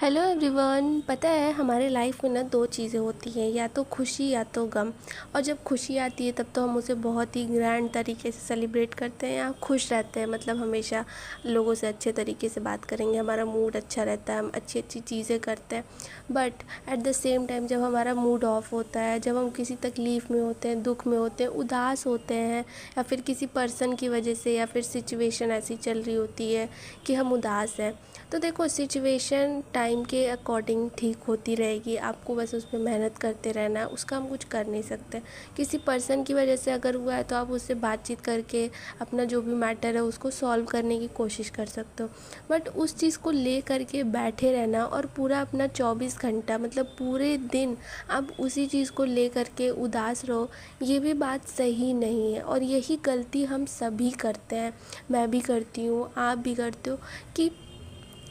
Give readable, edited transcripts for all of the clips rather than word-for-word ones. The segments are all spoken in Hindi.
Hello everyone. पता है हमारे लाइफ में ना दो चीज़ें होती हैं, या तो खुशी या तो गम। और जब खुशी आती है तब तो हम उसे बहुत ही ग्रैंड तरीके से सेलिब्रेट करते हैं, या खुश रहते हैं, मतलब हमेशा लोगों से अच्छे तरीके से बात करेंगे, हमारा मूड अच्छा रहता है, हम अच्छी अच्छी चीज़ें करते हैं। But at the same time जब हमारा मूड ऑफ होता है, जब हम किसी तकलीफ़ में होते हैं, दुख में होते हैं, उदास होते हैं, या फिर किसी पर्सन की वजह से, या फिर सिचुएशन ऐसी चल रही होती है कि हम उदास हैं, तो देखो सिचुएशन टाइम के अकॉर्डिंग ठीक होती रहेगी। आपको बस उस पर मेहनत करते रहना है, उसका हम कुछ कर नहीं सकते। किसी पर्सन की वजह से अगर हुआ है तो आप उससे बातचीत करके अपना जो भी मैटर है उसको सॉल्व करने की कोशिश कर सकते हो। बट उस चीज़ को ले करके बैठे रहना और पूरा अपना 24 घंटा मतलब पूरे दिन आप उसी चीज़ को ले करके उदास रहो, ये भी बात सही नहीं है। और यही गलती हम सभी करते हैं, मैं भी करती हूँ, आप भी करते हो। कि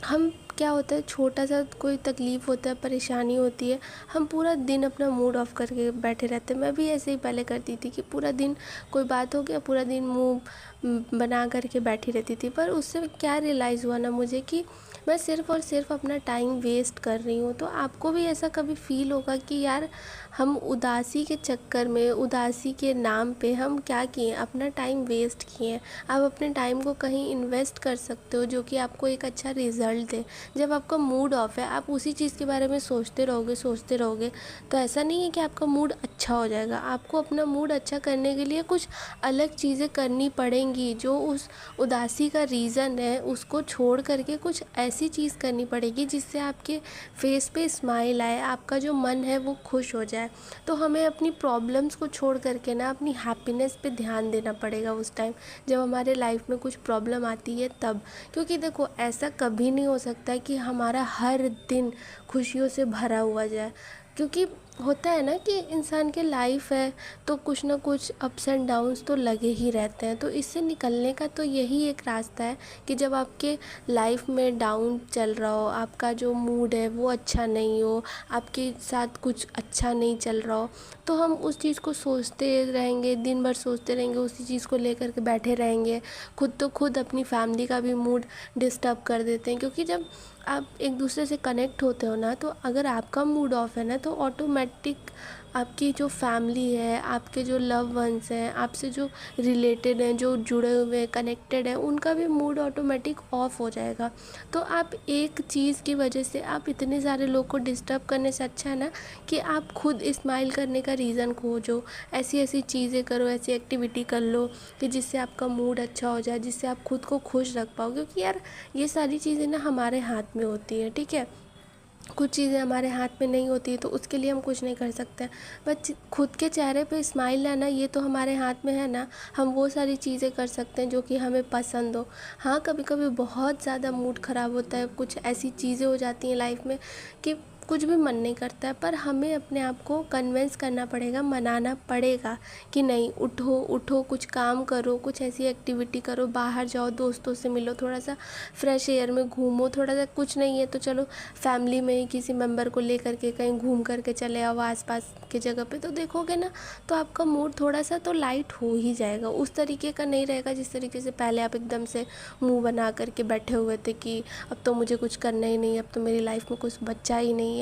हम क्या होता है, छोटा सा कोई तकलीफ़ होता है, परेशानी होती है, हम पूरा दिन अपना मूड ऑफ करके बैठे रहते हैं। मैं भी ऐसे ही पहले करती थी कि पूरा दिन कोई बात हो गया, पूरा दिन मुंह बना करके बैठी रहती थी। पर उससे क्या रियलाइज़ हुआ ना मुझे कि मैं सिर्फ़ और सिर्फ अपना टाइम वेस्ट कर रही हूँ। तो आपको भी ऐसा कभी फ़ील होगा कि यार हम उदासी के चक्कर में, उदासी के नाम पे हम क्या किए, अपना टाइम वेस्ट किए। आप अपने टाइम को कहीं इन्वेस्ट कर सकते हो जो कि आपको एक अच्छा रिज़ल्ट दे। जब आपका मूड ऑफ है, आप उसी चीज़ के बारे में सोचते रहोगे तो ऐसा नहीं है कि आपका मूड अच्छा हो जाएगा। आपको अपना मूड अच्छा करने के लिए कुछ अलग चीज़ें करनी पड़ेंगी। जो उस उदासी का रीज़न है उसको छोड़ करके कुछ ऐसी चीज़ करनी पड़ेगी जिससे आपके फेस पे स्माइल आए, आपका जो मन है वो खुश हो जाए। तो हमें अपनी प्रॉब्लम्स को छोड़ करके ना अपनी हैप्पीनेस पे ध्यान देना पड़ेगा उस टाइम जब हमारे लाइफ में कुछ प्रॉब्लम आती है तब। क्योंकि देखो ऐसा कभी नहीं हो सकता कि हमारा हर दिन खुशियों से भरा हुआ जाए। क्योंकि होता है ना कि इंसान के लाइफ है तो कुछ ना कुछ अप्स एंड डाउन्स तो लगे ही रहते हैं। तो इससे निकलने का तो यही एक रास्ता है कि जब आपके लाइफ में डाउन चल रहा हो, आपका जो मूड है वो अच्छा नहीं हो, आपके साथ कुछ अच्छा नहीं चल रहा हो, तो हम उस चीज़ को सोचते रहेंगे, दिन भर सोचते रहेंगे, उसी चीज़ को लेकर के बैठे रहेंगे। खुद अपनी फैमिली का भी मूड डिस्टर्ब कर देते हैं। क्योंकि जब आप एक दूसरे से कनेक्ट होते हो ना, तो अगर आपका मूड ऑफ है ना तो ऑटोमेटिक आपकी जो फैमिली है, आपके जो लव वंस हैं, आपसे जो रिलेटेड हैं, जो जुड़े हुए हैं, कनेक्टेड हैं, उनका भी मूड ऑटोमेटिक ऑफ हो जाएगा। तो आप एक चीज़ की वजह से आप इतने सारे लोग को डिस्टर्ब करने से अच्छा है ना कि आप खुद स्माइल करने का रीज़न खोजो। ऐसी ऐसी चीज़ें करो, ऐसी एक्टिविटी कर लो कि जिससे आपका मूड अच्छा हो जाए, जिससे आप खुद को खुश रख पाओ। क्योंकि यार ये सारी चीज़ें ना हमारे हाथ में होती हैं, ठीक है। कुछ चीज़ें हमारे हाथ में नहीं होती तो उसके लिए हम कुछ नहीं कर सकते। बट खुद के चेहरे पे स्माइल लाना ये तो हमारे हाथ में है ना। हम वो सारी चीज़ें कर सकते हैं जो कि हमें पसंद हो। हाँ, कभी कभी बहुत ज़्यादा मूड ख़राब होता है, कुछ ऐसी चीज़ें हो जाती हैं लाइफ में कि कुछ भी मन नहीं करता है, पर हमें अपने आप को कन्विंस करना पड़ेगा, मनाना पड़ेगा कि नहीं, उठो उठो, कुछ काम करो, कुछ ऐसी एक्टिविटी करो, बाहर जाओ, दोस्तों से मिलो, थोड़ा सा फ्रेश एयर में घूमो, थोड़ा सा कुछ नहीं है तो चलो फैमिली में ही किसी मेंबर को ले करके कहीं घूम करके चले आओ आसपास की जगह पे। तो देखोगे ना तो आपका मूड थोड़ा सा तो लाइट हो ही जाएगा। उस तरीके का नहीं रहेगा जिस तरीके से पहले आप एकदम से मुंह बना करके बैठे हुए थे कि अब तो मुझे कुछ करना ही नहीं है, अब तो मेरी लाइफ में कुछ बचा ही नहीं है।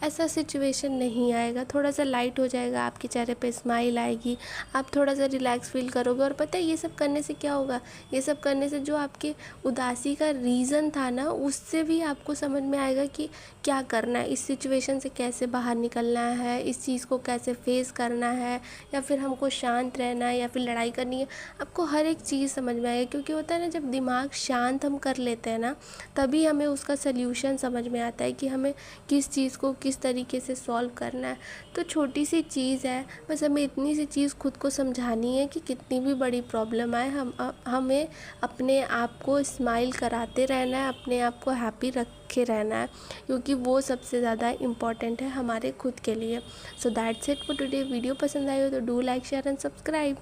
ऐसा सिचुएशन नहीं आएगा, थोड़ा सा लाइट हो जाएगा, आपके चेहरे पे स्माइल आएगी, आप थोड़ा सा रिलैक्स फील करोगे। और पता है ये सब करने से क्या होगा, ये सब करने से जो आपके उदासी का रीज़न था ना उससे भी आपको समझ में आएगा कि क्या करना है, इस सिचुएशन से कैसे बाहर निकलना है, इस चीज़ को कैसे फेस करना है, या फिर हमको शांत रहना है या फिर लड़ाई करनी है। आपको हर एक चीज़ समझ में आएगा। क्योंकि होता है ना, जब दिमाग शांत हम कर लेते हैं ना तभी हमें उसका सल्यूशन समझ में आता है कि हमें किस चीज़ को किस तरीके से सॉल्व करना है। तो छोटी सी चीज़ है, बस हमें इतनी सी चीज़ खुद को समझानी है कि कितनी भी बड़ी प्रॉब्लम आए हमें अपने आप को स्माइल कराते रहना है, अपने आप को हैप्पी रखे रहना है। क्योंकि वो सबसे ज़्यादा इम्पॉर्टेंट है हमारे खुद के लिए। So that's it for today. Video पसंद आई हो तो do like share and subscribe.